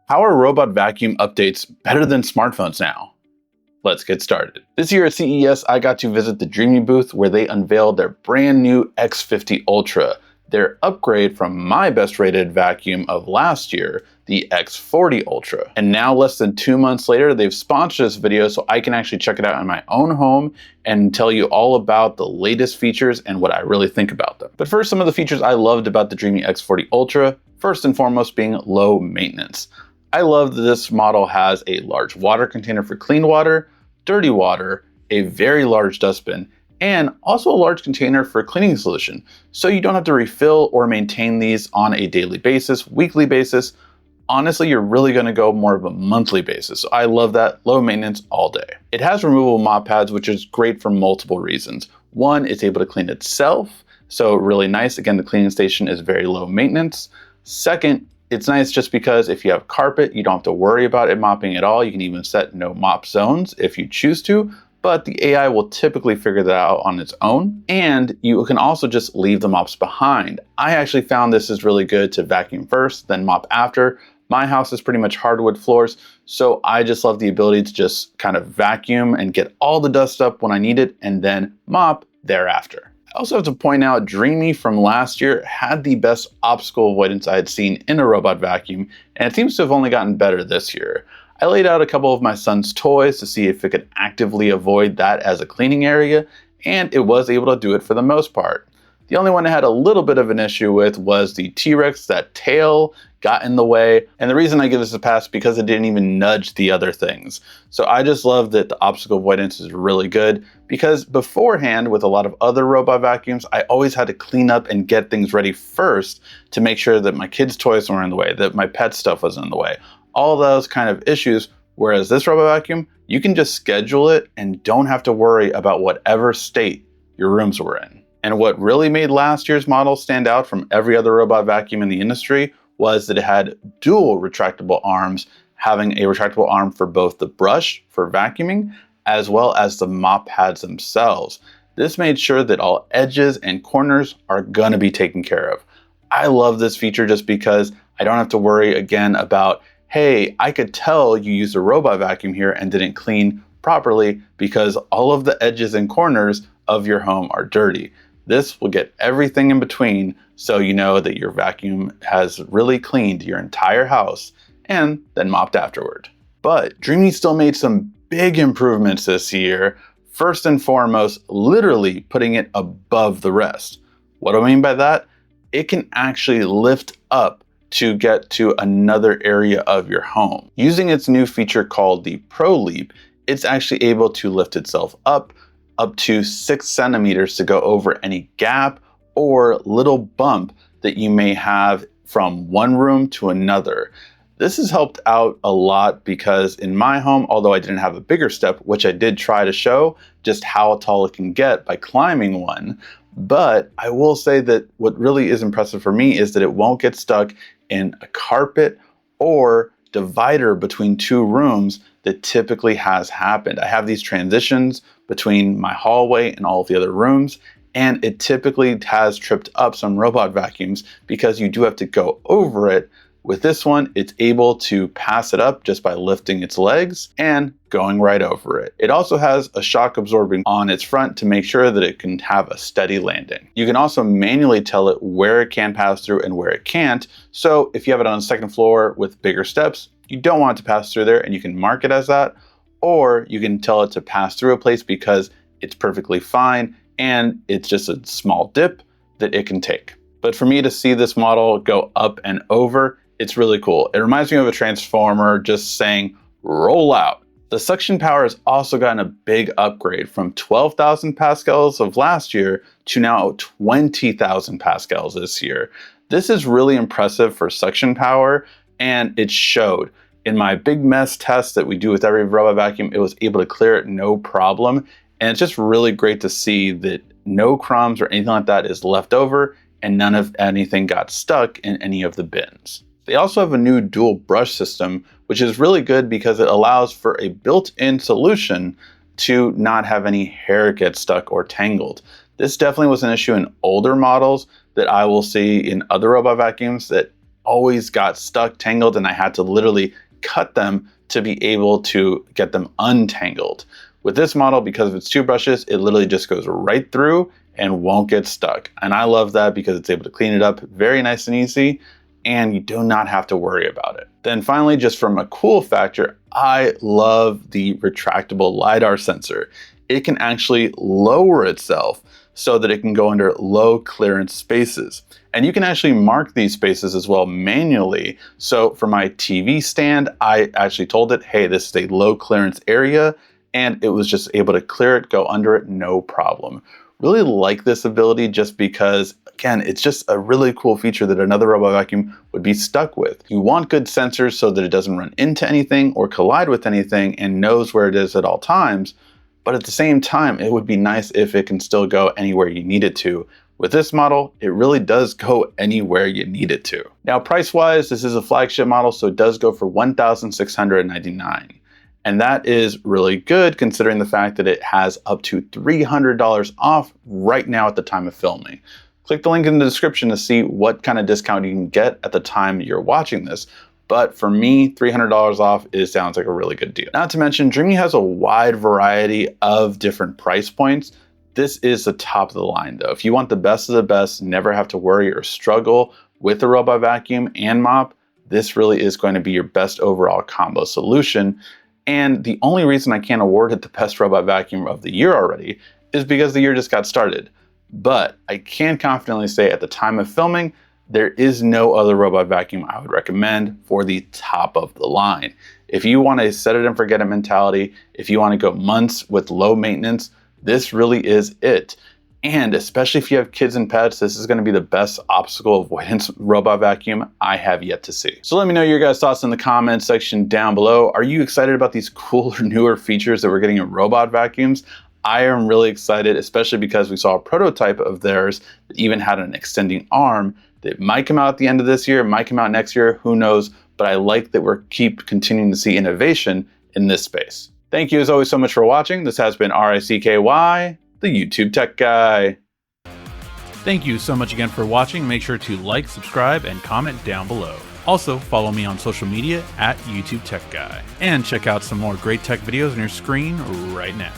How are robot vacuum updates better than smartphones now? Let's get started. This year at CES, I got to visit the Dreame booth where they unveiled their brand new X50 Ultra, their upgrade from my best rated vacuum of last year, the X40 Ultra. And now less than 2 months later, they've sponsored this video so I can actually check it out in my own home and tell you all about the latest features and what I really think about them. But first, some of the features I loved about the Dreame X40 Ultra, first and foremost being low maintenance. I love that this model has a large water container for clean water, dirty water, a very large dustbin, and also a large container for cleaning solution. So you don't have to refill or maintain these on a daily basis, weekly basis. Honestly, you're really gonna go more of a monthly basis. So I love that, low maintenance all day. It has removable mop pads, which is great for multiple reasons. One, it's able to clean itself. So really nice. Again, the cleaning station is very low maintenance. Second, it's nice just because if you have carpet, you don't have to worry about it mopping at all. You can even set no mop zones if you choose to, but the AI will typically figure that out on its own. And you can also just leave the mops behind. I actually found this is really good to vacuum first, then mop after. My house is pretty much hardwood floors, so I just love the ability to just kind of vacuum and get all the dust up when I need it and then mop thereafter. I also have to point out Dreame from last year had the best obstacle avoidance I had seen in a robot vacuum, and it seems to have only gotten better this year. I laid out a couple of my son's toys to see if it could actively avoid that as a cleaning area, and it was able to do it for the most part. The only one I had a little bit of an issue with was the T-Rex. That tail got in the way. And the reason I give this a pass is because it didn't even nudge the other things. So I just love that the obstacle avoidance is really good, because beforehand with a lot of other robot vacuums, I always had to clean up and get things ready first to make sure that my kids' toys weren't in the way, that my pet stuff wasn't in the way. All those kind of issues. Whereas this robot vacuum, you can just schedule it and don't have to worry about whatever state your rooms were in. And what really made last year's model stand out from every other robot vacuum in the industry was that it had dual retractable arms, having a retractable arm for both the brush for vacuuming, as well as the mop pads themselves. This made sure that all edges and corners are gonna be taken care of. I love this feature just because I don't have to worry again about, hey, I could tell you used a robot vacuum here and didn't clean properly because all of the edges and corners of your home are dirty. This will get everything in between so you know that your vacuum has really cleaned your entire house and then mopped afterward. But Dreame still made some big improvements this year. First and foremost, literally putting it above the rest. What do I mean by that? It can actually lift up to get to another area of your home. Using its new feature called the Pro Leap, it's actually able to lift itself up to 6 centimeters to go over any gap or little bump that you may have from one room to another. This has helped out a lot because in my home, although I didn't have a bigger step, which I did try to show just how tall it can get by climbing one, but I will say that what really is impressive for me is that it won't get stuck in a carpet or divider between two rooms that typically has happened. I have these transitions between my hallway and all of the other rooms, and it typically has tripped up some robot vacuums because you do have to go over it. With this one, it's able to pass it up just by lifting its legs and going right over it. It also has a shock absorbing on its front to make sure that it can have a steady landing. You can also manually tell it where it can pass through and where it can't. So if you have it on the second floor with bigger steps, you don't want it to pass through there and you can mark it as that, or you can tell it to pass through a place because it's perfectly fine and it's just a small dip that it can take. But for me to see this model go up and over, it's really cool. It reminds me of a transformer just saying, roll out. The suction power has also gotten a big upgrade from 12,000 pascals of last year to now 20,000 pascals this year. This is really impressive for suction power, and it showed. In my big mess test that we do with every robot vacuum, it was able to clear it no problem. And it's just really great to see that no crumbs or anything like that is left over and none of anything got stuck in any of the bins. They also have a new dual brush system, which is really good because it allows for a built-in solution to not have any hair get stuck or tangled. This definitely was an issue in older models that I will see in other robot vacuums that always got stuck, tangled, and I had to literally cut them to be able to get them untangled. With this model, because of its 2 brushes, it literally just goes right through and won't get stuck. And I love that because it's able to clean it up very nice and easy, and you do not have to worry about it. Then finally, just from a cool factor, I love the retractable LiDAR sensor. It can actually lower itself so that it can go under low clearance spaces. And you can actually mark these spaces as well manually. So for my TV stand, I actually told it, hey, this is a low clearance area, and it was just able to clear it, go under it, no problem. Really like this ability just because, again, it's just a really cool feature that another robot vacuum would be stuck with. You want good sensors so that it doesn't run into anything or collide with anything and knows where it is at all times. But at the same time, it would be nice if it can still go anywhere you need it to. With this model, it really does go anywhere you need it to. Now, price-wise, this is a flagship model, so it does go for $1,699. And that is really good considering the fact that it has up to $300 off right now at the time of filming. Click the link in the description to see what kind of discount you can get at the time you're watching this. But for me, $300 off sounds like a really good deal. Not to mention, Dreame has a wide variety of different price points. This is the top of the line though. If you want the best of the best, never have to worry or struggle with the robot vacuum and mop, this really is going to be your best overall combo solution. And the only reason I can't award it the best robot vacuum of the year already is because the year just got started. But I can confidently say at the time of filming, there is no other robot vacuum I would recommend for the top of the line. If you want a set it and forget it mentality, if you want to go months with low maintenance, this really is it. And especially if you have kids and pets, this is going to be the best obstacle avoidance robot vacuum I have yet to see. So let me know your guys' thoughts in the comments section down below. Are you excited about these cooler, newer features that we're getting in robot vacuums? I am really excited, especially because we saw a prototype of theirs that even had an extending arm that might come out at the end of this year, might come out next year, who knows? But I like that we're continuing to see innovation in this space. Thank you as always so much for watching. This has been RICKY, the YouTube Tech Guy. Thank you so much again for watching. Make sure to like, subscribe, and comment down below. Also, follow me on social media at YouTube Tech Guy. And check out some more great tech videos on your screen right now.